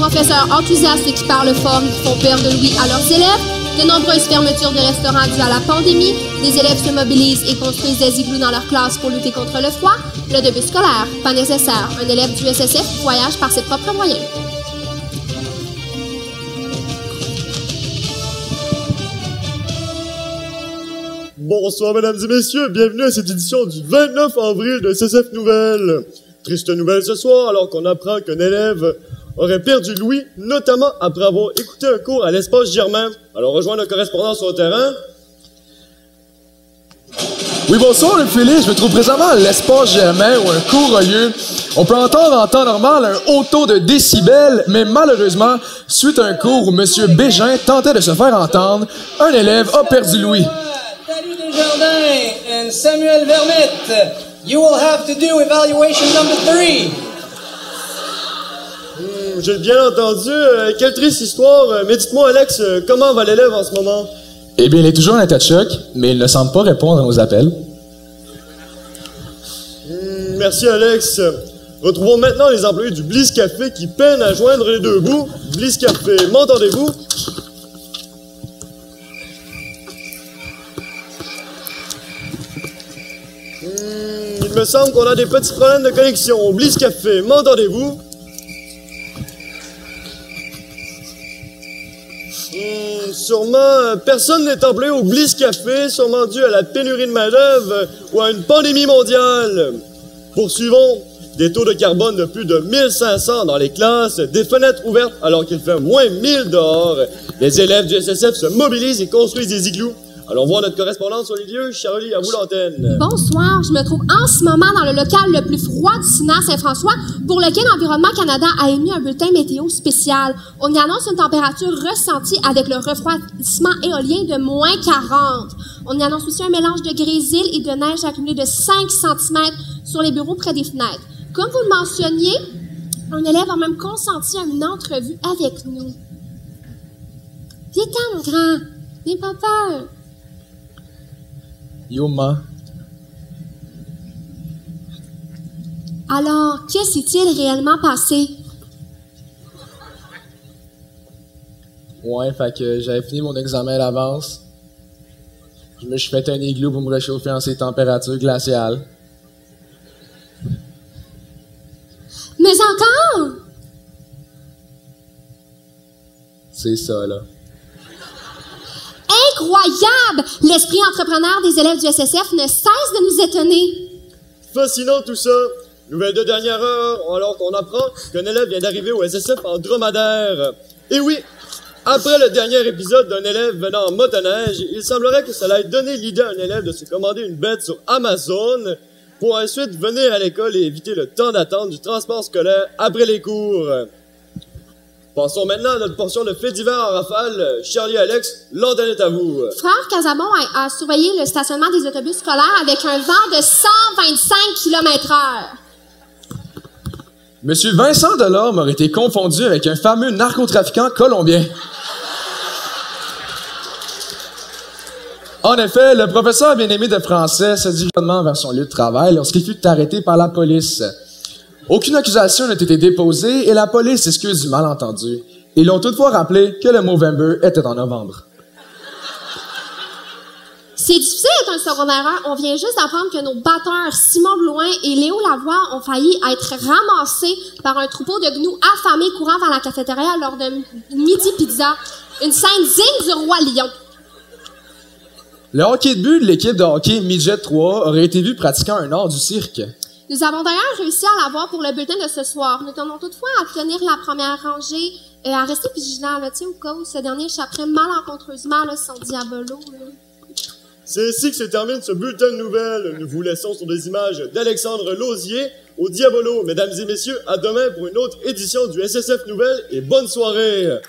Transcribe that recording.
professeurs enthousiastes qui parlent fort et qui font perdre Louis à leurs élèves, de nombreuses fermetures de restaurants dues à la pandémie, des élèves se mobilisent et construisent des igloos dans leur classe pour lutter contre le froid, le début scolaire, pas nécessaire, un élève du SSF voyage par ses propres moyens. Bonsoir mesdames et messieurs, bienvenue à cette édition du 29 avril de SSF Nouvelles. Triste nouvelle ce soir alors qu'on apprend qu'un élève aurait perdu Louis, notamment après avoir écouté un cours à l'espace Germain. Alors rejoins nos correspondants sur le terrain. Oui, bonsoir, le Félix. Je me trouve présentement à l'espace Germain où un cours a lieu. On peut entendre en temps normal un haut taux de décibels, mais malheureusement, suite à un cours où M. Bégin tentait de se faire entendre, un élève a perdu Louis. Salut Desjardins and Samuel Vermette. You will have to do evaluation number 3. J'ai bien entendu. Quelle triste histoire. Mais dites-moi, Alex, comment va l'élève en ce moment? Eh bien, il est toujours en état de choc, mais il ne semble pas répondre à nos appels. Merci, Alex. Retrouvons maintenant les employés du Bliss Café qui peinent à joindre les deux bouts. Bliss Café, m'entendez-vous? Il me semble qu'on a des petits problèmes de connexion. Bliss Café, m'entendez-vous? Sûrement, personne n'est employé au Bliss Café, sûrement dû à la pénurie de main-d'œuvre ou à une pandémie mondiale. Poursuivons. Des taux de carbone de plus de 1500 dans les classes, des fenêtres ouvertes alors qu'il fait moins 1000 dehors. Les élèves du SSF se mobilisent et construisent des igloos. Allons voir notre correspondante sur les lieux. Charlie, à vous l'antenne. Bonsoir, je me trouve en ce moment dans le local le plus froid du Sénat Saint-François pour lequel Environnement Canada a émis un bulletin météo spécial. On y annonce une température ressentie avec le refroidissement éolien de moins 40. On y annonce aussi un mélange de grésil et de neige accumulée de 5 cm sur les bureaux près des fenêtres. Comme vous le mentionniez, un élève a même consenti à une entrevue avec nous. Viens-t'en, mon grand. N'aie pas peur. Yo, ma. Alors, que s'est-il réellement passé? Ouais, fait que j'avais fini mon examen à l'avance. Je me suis fait un igloo pour me réchauffer en ces températures glaciales. Mais encore? C'est ça, là. Incroyable! L'esprit entrepreneur des élèves du SSF ne cesse de nous étonner. Fascinant tout ça. Nouvelle de dernière heure, alors qu'on apprend qu'un élève vient d'arriver au SSF en dromadaire. Et oui, après le dernier épisode d'un élève venant en motoneige, il semblerait que cela ait donné l'idée à un élève de se commander une bête sur Amazon pour ensuite venir à l'école et éviter le temps d'attente du transport scolaire après les cours. Passons maintenant à notre portion de faits divers en rafale. Charlie et Alex, l'antenne est à vous. Frère Casabon a surveillé le stationnement des autobus scolaires avec un vent de 125 km/h. Monsieur Vincent Delorme aurait été confondu avec un fameux narcotrafiquant colombien. En effet, le professeur bien-aimé de français se dirigeait vers son lieu de travail lorsqu'il fut arrêté par la police. Aucune accusation n'a été déposée et la police s'excuse du malentendu. Ils l'ont toutefois rappelé que le Movember était en novembre. C'est difficile d'être un secondaire. On vient juste d'apprendre que nos batteurs Simon Blouin et Léo Lavoie ont failli être ramassés par un troupeau de gnous affamés courant vers la cafétéria lors de Midi Pizza. Une scène digne du roi lion. Le hockey de but de l'équipe de hockey Midget 3 aurait été vu pratiquant un art du cirque. Nous avons d'ailleurs réussi à l'avoir pour le bulletin de ce soir. Nous tenons toutefois à tenir la première rangée et à rester vigilants, là, au cas où ce dernier échapperait malencontreusement là, son diabolo. Là. C'est ainsi que se termine ce bulletin de nouvelles. Nous vous laissons sur des images d'Alexandre Lausier au Diabolo. Mesdames et messieurs, à demain pour une autre édition du SSF Nouvelles et bonne soirée!